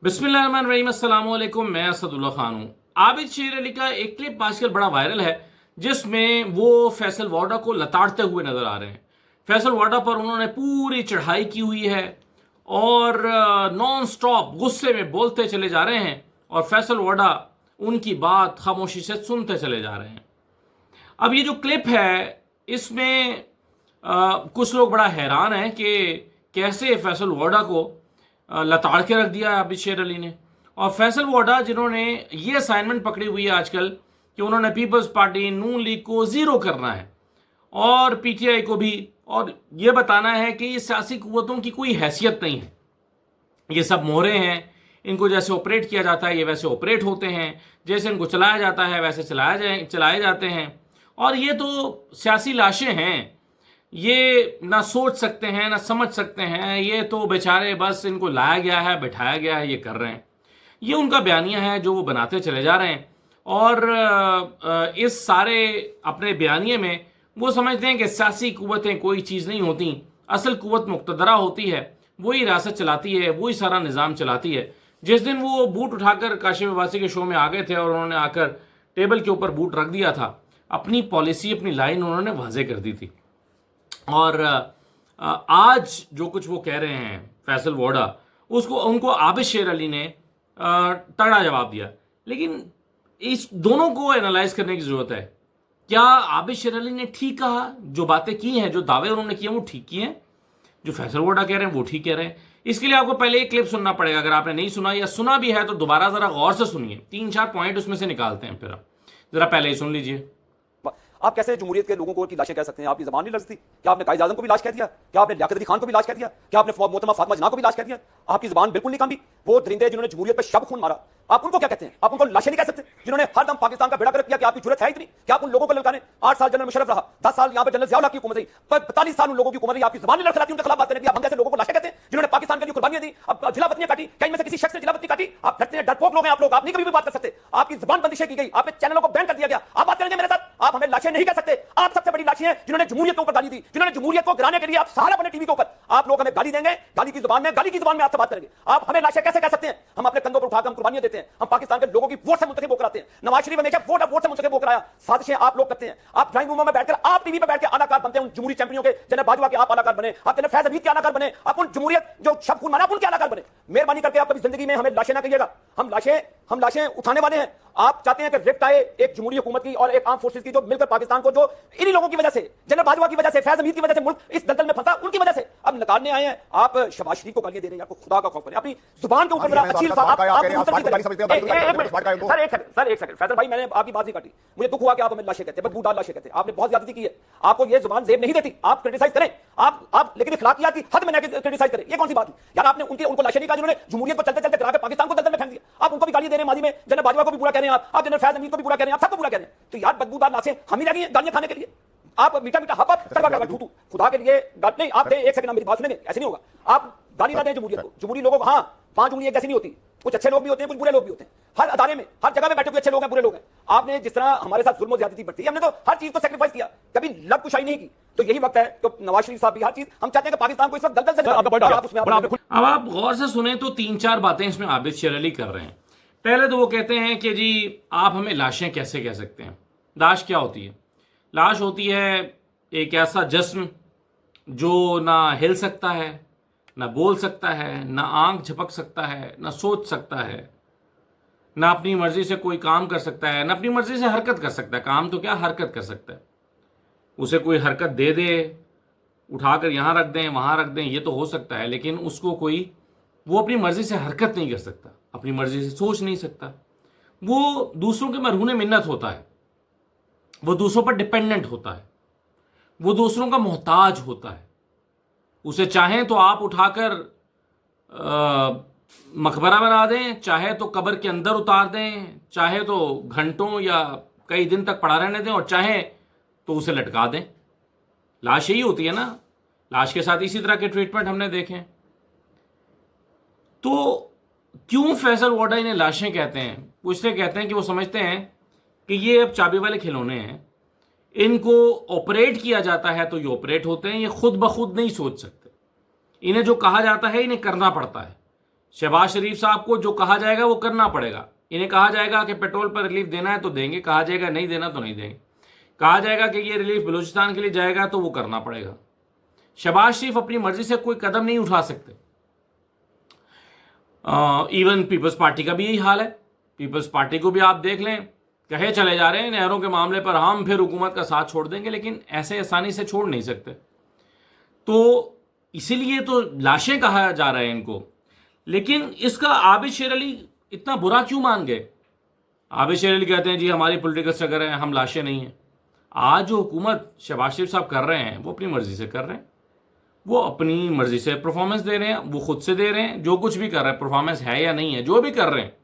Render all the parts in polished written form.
बिस्मिल्लाहिर्रहमानिर्रहीम, अस्सलाम वालेकुम। मैं असदुल्ला खान हूँ। आबिद शेर अली का एक क्लिप आजकल बड़ा वायरल है जिसमें वो फैसल वाडा को लताड़ते हुए नजर आ रहे हैं। फैसल वाडा पर उन्होंने पूरी चढ़ाई की हुई है और नॉन स्टॉप गुस्से में बोलते चले जा रहे हैं और फैसल वाडा उनकी बात खामोशी से सुनते चले जा रहे हैं। अब ये जो क्लिप है इसमें कुछ लोग बड़ा हैरान हैं कि कैसे फैसल वाडा को लताड़ के रख दिया आबिद शेर अली ने। और फैसल वाडा जिन्होंने ये असाइनमेंट पकड़ी हुई है आजकल कि उन्होंने पीपल्स पार्टी नून लीग को ज़ीरो करना है और पीटीआई को भी, और ये बताना है कि ये सियासी कुव्वतों की कोई हैसियत नहीं है, ये सब मोहरे हैं, इनको जैसे ऑपरेट किया जाता है ये वैसे ऑपरेट होते हैं, जैसे इनको चलाया जाता है वैसे चलाए जाते हैं। और ये तो सियासी लाशें हैं, ये ना सोच सकते हैं ना समझ सकते हैं, ये तो बेचारे बस इनको लाया गया है बैठाया गया है ये कर रहे हैं। ये उनका बयानिया है जो वो बनाते चले जा रहे हैं और इस सारे अपने बयानिए में वो समझते हैं कि सियासी कुव्वतें कोई चीज़ नहीं होती, असल कुव्वत मुक्तदरा होती है, वही रियासत चलाती है, वही सारा निज़ाम चलाती है। जिस दिन वो बूट उठाकर काशिफ अब्बासी के शो में आ गए थे और उन्होंने आकर टेबल के ऊपर बूट रख दिया था, अपनी पॉलिसी अपनी लाइन उन्होंने वाज़े कर दी थी। और आज जो कुछ वो कह रहे हैं फैसल वाडा, उसको उनको आबिद शेर अली ने तगड़ा जवाब दिया। लेकिन इस दोनों को एनालाइज करने की ज़रूरत है। क्या आबिद शेर अली ने ठीक कहा, जो बातें की हैं, जो दावे उन्होंने किए वो ठीक किए हैं, जो फैसल वाडा कह रहे हैं वो ठीक कह रहे हैं? इसके लिए आपको पहले एक क्लिप सुनना पड़ेगा। अगर आपने नहीं सुना या सुना भी है तो दोबारा ज़रा गौर से सुनिए, 3-4 पॉइंट उसमें से निकालते हैं, फिर आप ज़रा पहले ही सुन लीजिए। आप कैसे जमहूरियत के लोगों को की लाशें कह सकते हैं? आपकी ज़बान नहीं लगती? क्या आपने कायद आज़म को भी लाश कह दिया? क्या आपने लियाकत अली खान को भी लाश कह दिया? क्या आपने मोहतरमा फातिमा जना को भी लाश कह दिया? आपकी ज़बान बिल्कुल नहीं कांपी। वो दरिंदे जिन्होंने जमहूरियत पे शब खून मारा, आप उनको क्या कहते हैं? आप उनको लाशें नहीं कह सकते जिन्होंने हर दम पाकिस्तान का बेड़ा गर्क किया? कि आपकी जुर्रत है इतनी कि आप उन लोगों को ललकारें? 8 साल जनरल मुशर्रफ रहा, 10 साल यहाँ पे जनरल ज़ियाउल हक की हुकूमत रही, 45 साल उन लोगों की हुकूमत रही, आपकी ज़बान नहीं लड़खड़ाती उनके खिलाफ बात करने की? आप हम जैसे लोगों को लाशें कहते हैं जिन्होंने पाकिस्तान के लिए कुर्बानियां दी, अब जिलावतनियां काटी, क्या इनमें से किसी शख्स ने जिलावतनी काटी? आप डरते हैं, डरपोक लोग हैं आप लोग, आप नहीं कभी भी बात कर सकते। आपकी ज़बान बंदिशें की गई, आपने चैनलों को बैन कर दिया गया, आप बात करेंगे मेरे साथ? आप हमें लाशें नहीं कह सकते। आप सबसे बड़ी लाशें हैं जिन्होंने जमहूरियत के ऊपर गाली दी, जिन्होंने जमहूरियत को गिराने के लिए आप सहारा बने टीवी के ऊपर। आप लोग हमें गाली देंगे, गाली की जुबान में आपसे बात करेंगे। आप हमें लाशें कैसे कह सकते हैं? हम अपने कंधों पर उठाकर हम कुर्बानियां देते हैं, हम पाकिस्तान के लोगों की वोट से मुंतखब होकर आते हैं। नवाज शरीफ हमेशा वोट से मुंतखब होकर आया। साजिशें आप लोग करते हैं। आप ड्राइंग रूमों में बैठकर, आप टीवी पर बैठ के अदाकार बनते हैं उन जमहूरी चैंपियनों के, जनाब बाजवा के आप अदाकार बने, आप फैज हमीद के अदाकार बने, आप उन जमहूरियत जो शब खून मारा आप उनके अदाकार बने। मेहरबानी करके आप कभी जिंदगी में हमें लाशें ना कहिएगा। हम लाशें उठाने वाले हैं। आप चाहते हैं कि रिफ्ट आए एक जमहूरी हुकूमत की और एक आर्म फोर्सेस की, जो मिलकर पाकिस्तान को, जो इन्हीं लोगों की वजह से, जनरल बाजवा की वजह से, फैज हमीद की वजह से मुल्क इस दलदल में फंसा, उनकी वजह से अब निकालने आए हैं। आप शहबाज शरीफ को गालियां दे रहे हैं, आपको खुदा का खौफ करें। अपनी जुबान के ऊपर जरा अच्छी सर एक सेकंड फैसल भाई, मैंने आपकी बात नहीं काटी। मुझे दुख हुआ कि आप हमें लाशें कहते हैं, बदबूदार लाशें कहते हैं। आपने बहुत ज्यादती की है, आपको ये जुबान जेब नहीं देती। आप क्रिटिसाइज करें, आप लेकिन इखलाकियात की हद में क्रिटिसाइज करें, ये कौन सी बात है यार? आपने उनको लाशें नहीं कहा जिन्होंने जमहूरियत को चलते चलते गिरा के पाकिस्तान को दलदल में फेंक दिया। आप उनको भी गाली दे रहे हैं माजी में, जनरल बाजवा को भी बुरा कह रहे हैं, आप जनरल फैज हमीद को भी बुरा कह रहे हैं, आप सबको बुरा कह रहे हैं। तो यार बदबूदार लाशें हम ही रह गई हैं गालियां खाने के लिए। आप मीठा मीठा हप करवा खुदा के लिए गाट नहीं। आप एक सेकंड मेरी बात सुनेंगे? ऐसे नहीं होगा। आप गाली ना दें जमहूरियत को, जमहूरी लोगों को। हाँ, 5 उंगलियां जैसी नहीं होती, कुछ अच्छे लोग भी होते हैं, कुछ बुरे लोग भी होते हैं। हर अदारे में, हर जगह में बैठे हुए अच्छे लोग हैं, बुरे लोग हैं। आपने जिस तरह हमारे साथ जुल्म और ज्यादती बरती, हमने तो हर चीज को सेक्रीफाइस किया, कभी लब कुशाई नहीं की। तो यही वक्त है तो नवाज शरीफ साहब भी हर चीज, हम चाहते हैं कि पाकिस्तान को इस वक्त दलदल से अब आप गौर से सुने तो 3-4 बातें इसमें आबिद शेर अली कर रहे हैं। पहले तो वो कहते हैं कि जी आप हमें लाशें कैसे कह सकते हैं? लाश क्या होती है? लाश होती है एक ऐसा जिस्म जो ना हिल सकता है, ना बोल सकता है, ना आंख झपक सकता है, ना सोच सकता है, ना अपनी मर्जी से कोई काम कर सकता है, ना अपनी मर्जी से हरकत कर सकता है। काम तो क्या, हरकत कर सकता है। उसे कोई हरकत दे दे, उठाकर यहाँ रख दें वहाँ रख दें, ये तो हो सकता है, लेकिन उसको कोई, वो अपनी मर्जी से हरकत नहीं कर सकता, अपनी मर्जी से सोच नहीं सकता। वो दूसरों के मरहून मिन्नत होता है, वो दूसरों पर डिपेंडेंट होता है, वो दूसरों का मोहताज होता है। उसे चाहें तो आप उठाकर मकबरा बना दें, चाहे तो कब्र के अंदर उतार दें, चाहे तो घंटों या कई दिन तक पड़ा रहने दें, और चाहे तो उसे लटका दें। लाश यही होती है ना। लाश के साथ इसी तरह के ट्रीटमेंट हमने देखे हैं। तो क्यों फैसल वाडा इन्हें लाशें कहते हैं? वो इसलिए कहते हैं कि वो समझते हैं कि ये अब चाबी वाले खिलौने हैं, इनको ऑपरेट किया जाता है तो ये ऑपरेट होते हैं, ये खुद ब खुद नहीं सोच सकते। इन्हें जो कहा जाता है इन्हें करना पड़ता है। शहबाज शरीफ साहब को जो कहा जाएगा वो करना पड़ेगा। इन्हें कहा जाएगा कि पेट्रोल पर रिलीफ देना है तो देंगे, कहा जाएगा नहीं देना तो नहीं देंगे, कहा जाएगा कि ये रिलीफ बलूचिस्तान के लिए जाएगा तो वो करना पड़ेगा। शहबाज शरीफ अपनी मर्जी से कोई कदम नहीं उठा सकते। इवन पीपल्स पार्टी का भी यही हाल है। पीपल्स पार्टी को भी आप देख लें, कहे चले जा रहे हैं नहरों के मामले पर हम फिर हुकूमत का साथ छोड़ देंगे, लेकिन ऐसे आसानी से छोड़ नहीं सकते। तो इसीलिए तो लाशें कहा जा रहा है इनको। लेकिन इसका आबिद शेर अली इतना बुरा क्यों मान गए? आबिद शेर अली कहते हैं जी हमारी पॉलिटिकल स्ट्रगल है, हम लाशें नहीं हैं। आज जो हुकूमत शहबाज शरीफ साहब कर रहे हैं वो अपनी मर्जी से कर रहे हैं, वो अपनी मर्जी से परफॉर्मेंस दे रहे हैं, वो खुद से दे रहे हैं। जो कुछ भी कर रहे हैं, परफॉर्मेंस है या नहीं है, जो भी कर रहे हैं,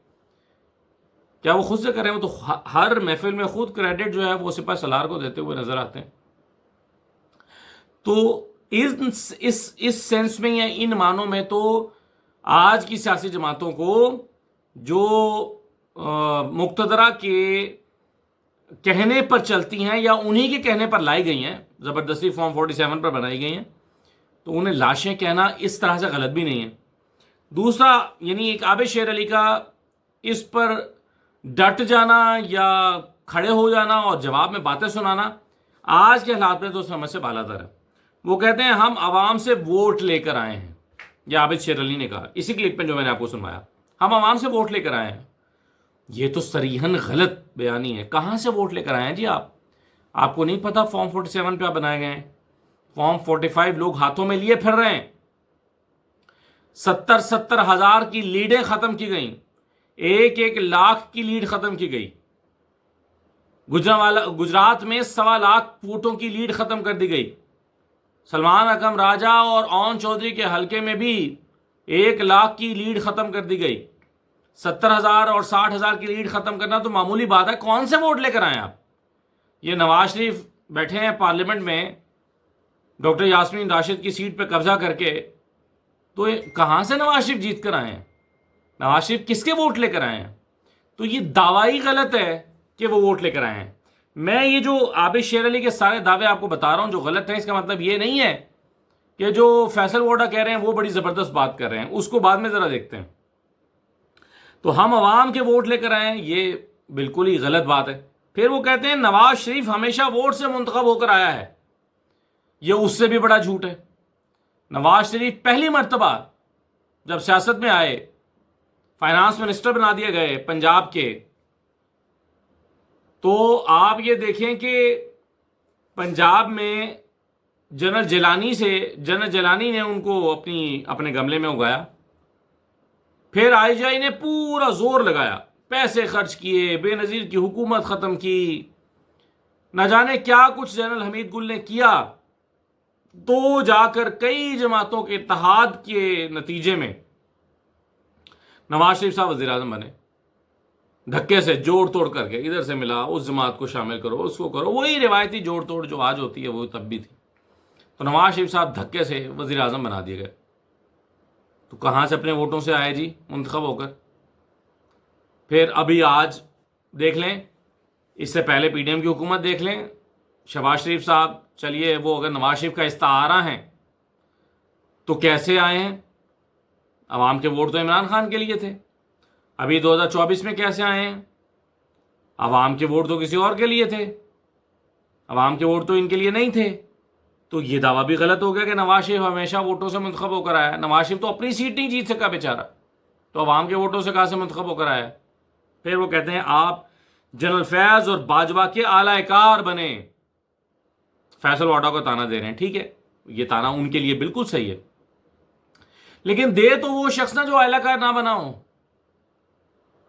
क्या वो खुद से कर रहे हैं? वो तो हर महफिल में खुद क्रेडिट जो है वो सिपा सलार को देते हुए नजर आते हैं। तो इस सेंस में या इन मानों में तो आज की सियासी जमातों को जो मुक्तदरा के कहने पर चलती हैं या उन्हीं के कहने पर लाई गई हैं, ज़बरदस्ती फॉर्म 47 पर बनाई गई हैं, तो उन्हें लाशें कहना इस तरह से गलत भी नहीं है। दूसरा, यानी एक आबिद शेर अली का इस पर डट जाना या खड़े हो जाना और जवाब में बातें सुनाना आज के हालात में तो समझ से बालातर है। वो कहते हैं हम आवाम से वोट लेकर आए हैं, यह आबिद शेर अली ने कहा इसी क्लिप में जो मैंने आपको सुनवाया, हम आवाम से वोट लेकर आए हैं। ये तो सरीहन गलत बयानी है। कहाँ से वोट लेकर आए हैं जी आप? आपको नहीं पता फॉर्म 47 पे आप बनाए गए हैं? फॉर्म 45 लोग हाथों में लिए फिर रहे हैं। 70 हज़ार की लीडें खत्म की गई, 1 लाख की लीड खत्म की गई। गुजरात में 1.25 लाख वोटों की लीड खत्म कर दी गई। सलमान अकम राजा और ओन चौधरी के हलके में भी 1 लाख की लीड खत्म कर दी गई। 70,000 और 60,000 की लीड खत्म करना तो मामूली बात है। कौन से वोट लेकर आए आप? ये नवाज शरीफ बैठे हैं पार्लियामेंट में डॉक्टर यास्मीन राशिद की सीट पर कब्जा करके, तो कहाँ से नवाज शरीफ जीत कर आए हैं? नवाज शरीफ किसके वोट लेकर आए हैं? तो ये दावा ही गलत है कि वो वोट लेकर आए हैं। मैं ये जो आबिद शेर अली के सारे दावे आपको बता रहा हूं जो गलत है, इसका मतलब ये नहीं है कि जो फैसल वोडा कह रहे हैं वो बड़ी ज़बरदस्त बात कर रहे हैं, उसको बाद में ज़रा देखते हैं। तो हम आवाम के वोट लेकर आए हैं, ये बिल्कुल ही गलत बात है। फिर वो कहते हैं नवाज शरीफ हमेशा वोट से मुंतखब होकर आया है, ये उससे भी बड़ा झूठ है। नवाज शरीफ पहली मर्तबा जब सियासत में आए, फाइनेंस मिनिस्टर बना दिए गए पंजाब के, तो आप ये देखें कि पंजाब में जनरल जिलानी ने उनको अपने गमले में उगाया। फिर आईजीआई ने पूरा जोर लगाया, पैसे खर्च किए, बेनज़ीर की हुकूमत ख़त्म की, न जाने क्या कुछ जनरल हमीद गुल ने किया, तो जाकर कई जमातों के इत्तेहाद के नतीजे में नवाज शरीफ साहब वज़ीर आज़म बने। धक्के से जोड़ तोड़ करके, इधर से मिला, उस जमात को शामिल करो, उसको करो, वही रिवायती जोड़ तोड़ जो आज होती है वो तब भी थी। तो नवाज शरीफ साहब धक्के से वज़ीर आज़म बना दिए गए। तो कहाँ से अपने वोटों से आए जी मुंतखब होकर? फिर अभी आज देख लें, इससे पहले पीडीएम की हुकूमत देख लें, शहबाज शरीफ साहब, चलिए वो अगर नवाज शरीफ का इस्तारा हैं तो कैसे आए हैं? अवाम के वोट तो इमरान खान के लिए थे। अभी 2024 में कैसे आए हैं? अवाम के वोट तो किसी और के लिए थे, अवाम के वोट तो इनके लिए नहीं थे। तो ये दावा भी गलत हो गया कि नवाज शरीफ हमेशा वोटों से मुंतखब होकर आया। नवाज शरीफ तो अपनी सीट नहीं जीत सका बेचारा, तो अवाम के वोटों से कहाँ से मुंतखब होकर आया? फिर वो कहते हैं आप जनरल फैज़ और बाजवा के आलाकार बने, फैसल वाडा को ताना दे रहे हैं। ठीक है, ये ताना उनके लिए बिल्कुल सही है, लेकिन दे तो वो शख्स ना जो आलाकार ना बना हो।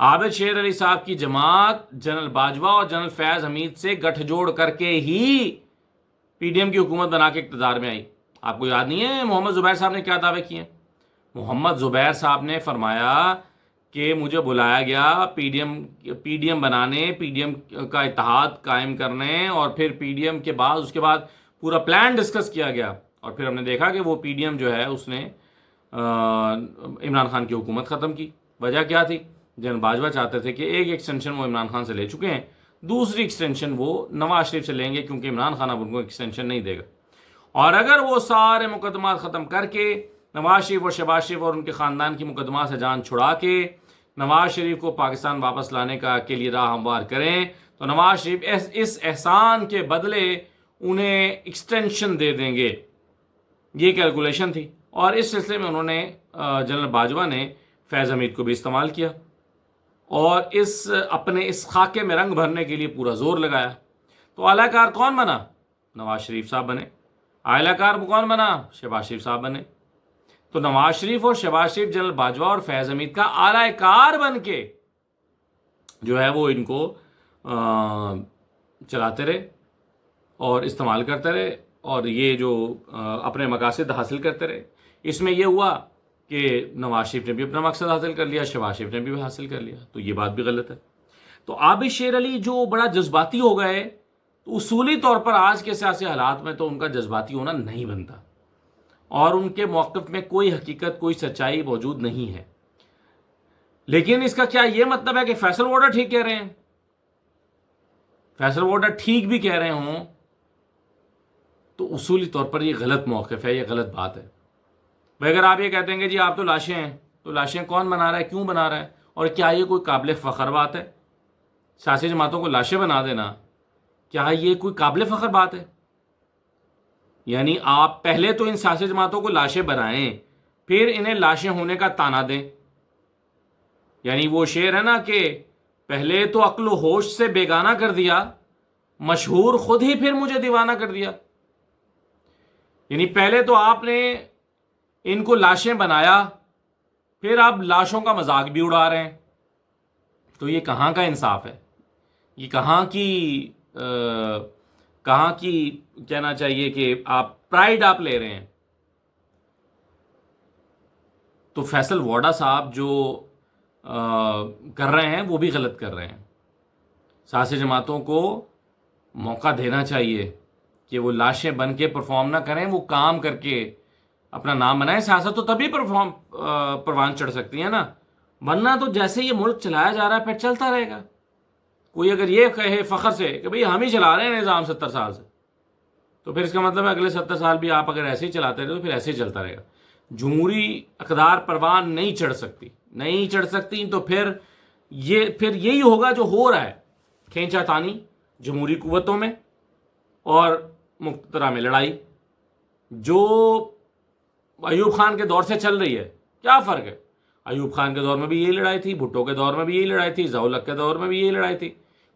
आबिद शेर अली साहब की जमात जनरल बाजवा और जनरल फैज़ हमीद से गठजोड़ करके ही पीडीएम की हुकूमत बना के इक़्तिदार में आई। आपको याद नहीं है मोहम्मद ज़ुबैर साहब ने क्या दावे किए? मोहम्मद ज़ुबैर साहब ने फरमाया कि मुझे बुलाया गया पीडीएम बनाने, पीडीएम का इत्तेहाद कायम करने, और फिर पीडीएम के बाद उसके बाद पूरा प्लान डिस्कस किया गया, और फिर हमने देखा कि वो पीडीएम जो है उसने इमरान खान की हुकूमत ख़त्म की। वजह क्या थी? जनरल बाजवा चाहते थे कि एक एक्सटेंशन वो इमरान खान से ले चुके हैं, दूसरी एक्सटेंशन वो नवाज शरीफ से लेंगे, क्योंकि इमरान खान अब उनको एक्सटेंशन नहीं देगा। और अगर वो सारे मुकदमा ख़त्म करके نواز شریف اور شہباز شریف اور ان کے خاندان کی مقدمات سے جان چھڑا کے نواز شریف کو پاکستان واپس لانے کے لیے راہ ہموار کریں تو نواز شریف اس احسان کے بدلے انہیں ایکسٹینشن دے دیں گے. یہ کیلکولیشن تھی، اور اس سلسلے میں انہوں نے جنرل باجوہ نے فیض حمید کو بھی استعمال کیا اور اپنے اس خاکے میں رنگ بھرنے کے لیے پورا زور لگایا. تو اعلی کار کون بنا؟ نواز شریف صاحب بنے. اعلی کار کون بنا؟ شہباز شریف صاحب بنے. تو نواز شریف اور شہباز شریف جنرل باجوہ اور فیض حمید کا اعلی کار بن کے جو ہے وہ ان کو چلاتے رہے اور استعمال کرتے رہے، اور یہ جو اپنے مقاصد حاصل کرتے رہے. اس میں یہ ہوا کہ نواز شریف نے بھی اپنا مقصد حاصل کر لیا، شہباز شریف نے بھی حاصل کر لیا. تو یہ بات بھی غلط ہے. تو عابد شیر علی جو بڑا جذباتی ہو گئے، تو اصولی طور پر آج کے سیاسی حالات میں تو ان کا جذباتی ہونا نہیں بنتا، اور ان کے موقف میں کوئی حقیقت، کوئی سچائی موجود نہیں ہے. لیکن اس کا کیا یہ مطلب ہے کہ فیصل وارڈر ٹھیک کہہ رہے ہیں؟ فیصل وارڈر ٹھیک بھی کہہ رہے ہوں تو اصولی طور پر یہ غلط موقف ہے، یہ غلط بات ہے. بھائی اگر آپ یہ کہتے ہیں کہ جی آپ تو لاشیں ہیں، تو لاشیں کون بنا رہا ہے، کیوں بنا رہا ہے، اور کیا یہ کوئی قابل فخر بات ہے؟ سیاسی جماعتوں کو لاشیں بنا دینا، کیا یہ کوئی قابل فخر بات ہے؟ یعنی آپ پہلے تو ان سیاسی جماعتوں کو لاشیں بنائیں، پھر انہیں لاشیں ہونے کا تانا دیں. یعنی وہ شعر ہے نا کہ پہلے تو عقل و ہوش سے بیگانہ کر دیا، مشہور خود ہی پھر مجھے دیوانہ کر دیا. یعنی پہلے تو آپ نے ان کو لاشیں بنایا، پھر آپ لاشوں کا مذاق بھی اڑا رہے ہیں. تو یہ کہاں کا انصاف ہے؟ یہ کہاں کی کہنا چاہیے کہ آپ پرائیڈ آپ لے رہے ہیں. تو فیصل وارڈا صاحب جو کر رہے ہیں وہ بھی غلط کر رہے ہیں. سیاسی جماعتوں کو موقع دینا چاہیے کہ وہ لاشیں بن کے پرفارم نہ کریں، وہ کام کر کے اپنا نام بنائیں. سیاست تو تبھی پروان چڑھ سکتی ہے نا، ورنہ تو جیسے یہ ملک چلایا جا رہا ہے پھر چلتا رہے گا. کوئی اگر یہ کہے فخر سے کہ بھئی ہم ہی چلا رہے ہیں نظام 70 سال سے، تو پھر اس کا مطلب ہے اگلے 70 سال بھی آپ اگر ایسے ہی چلاتے رہے تو پھر ایسے ہی چلتا رہے گا. جمہوری اقدار پروان نہیں چڑھ سکتی تو پھر یہی ہوگا جو ہو رہا ہے، کھینچا تانی جمہوری قوتوں میں اور مقتدرہ میں لڑائی، جو ایوب خان کے دور سے چل رہی ہے. کیا فرق ہے؟ ایوب خان کے دور میں بھی یہی لڑائی تھی، بھٹو کے دور میں بھی یہی لڑائی تھی، ضیاء الحق کے دور میں بھی یہی لڑائی تھی.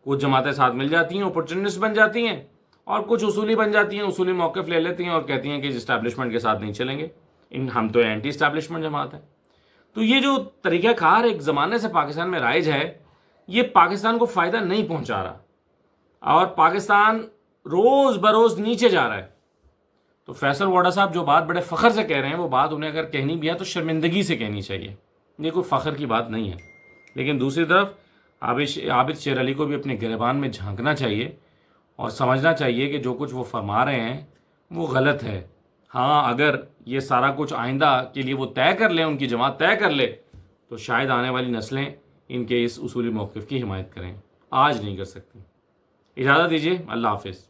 کچھ جماعتیں ساتھ مل جاتی ہیں، اپورچونسٹ بن جاتی ہیں، اور کچھ اصولی بن جاتی ہیں، اصولی موقف لے لیتی ہیں اور کہتی ہیں کہ اسٹیبلشمنٹ کے ساتھ نہیں چلیں گے، ہم تو اینٹی اسٹیبلشمنٹ جماعت ہے. تو یہ جو طریقہ کار ایک زمانے سے پاکستان میں رائج ہے، یہ پاکستان کو فائدہ نہیں پہنچا رہا، اور پاکستان روز بروز نیچے جا رہا ہے. تو فیصل وارڈا صاحب جو بات بڑے فخر سے کہہ رہے ہیں، وہ بات انہیں اگر کہنی بھی ہے تو شرمندگی سے کہنی چاہیے. یہ کوئی فخر کی بات نہیں ہے. لیکن دوسری طرف عابد شیر علی کو بھی اپنے گریبان میں جھانکنا چاہیے اور سمجھنا چاہیے کہ جو کچھ وہ فرما رہے ہیں وہ غلط ہے. ہاں اگر یہ سارا کچھ آئندہ کے لیے وہ طے کر لیں، ان کی جماعت طے کر لے، تو شاید آنے والی نسلیں ان کے اس اصولی موقف کی حمایت کریں. آج نہیں کر سکتی. اجازت دیجیے. اللہ حافظ.